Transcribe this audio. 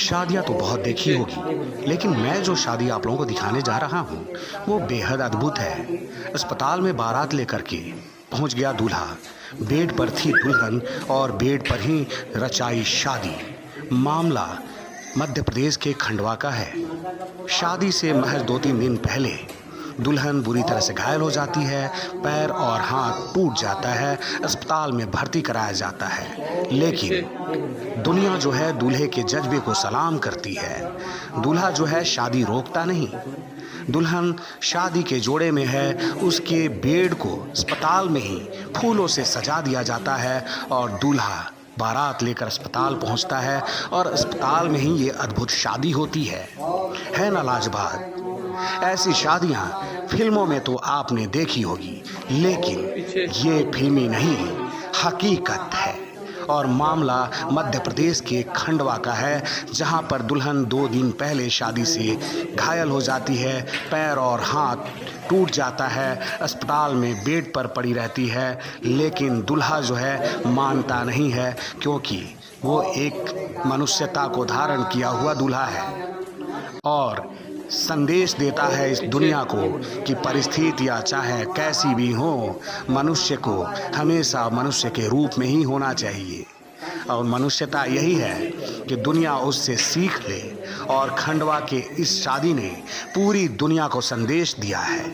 शादियां तो बहुत देखी होगी, लेकिन मैं जो शादी आप लोगों को दिखाने जा रहा हूं वो बेहद अद्भुत है। अस्पताल में बारात लेकर के पहुंच गया दूल्हा, बेड पर थी दुल्हन और बेड पर ही रचाई शादी। मामला मध्य प्रदेश के खंडवा का है। शादी से महज 2-3 दिन पहले दुल्हन बुरी तरह से घायल हो जाती है, पैर और हाथ टूट जाता है, अस्पताल में भर्ती कराया जाता है। लेकिन दुनिया जो है दूल्हे के जज्बे को सलाम करती है। दूल्हा जो है शादी रोकता नहीं। दुल्हन शादी के जोड़े में है, उसके बेड को अस्पताल में ही फूलों से सजा दिया जाता है और दूल्हा बारात लेकर अस्पताल पहुंचता है और अस्पताल में ही ये अद्भुत शादी होती है ना लाजवाब। ऐसी शादियां फिल्मों में तो आपने देखी होगी, लेकिन ये फिल्मी नहीं, हकीकत है। और मामला मध्य प्रदेश के खंडवा का है, जहां पर दुल्हन 2 दिन पहले शादी से घायल हो जाती है, पैर और हाथ टूट जाता है, अस्पताल में बेड पर पड़ी रहती है। लेकिन दूल्हा जो है मानता नहीं है, क्योंकि वो एक मनुष्यता को धारण किया हुआ दूल्हा है और संदेश देता है इस दुनिया को कि परिस्थितियाँ चाहे कैसी भी हो, मनुष्य को हमेशा मनुष्य के रूप में ही होना चाहिए। और मनुष्यता यही है कि दुनिया उससे सीख ले, और खंडवा के इस शादी ने पूरी दुनिया को संदेश दिया है।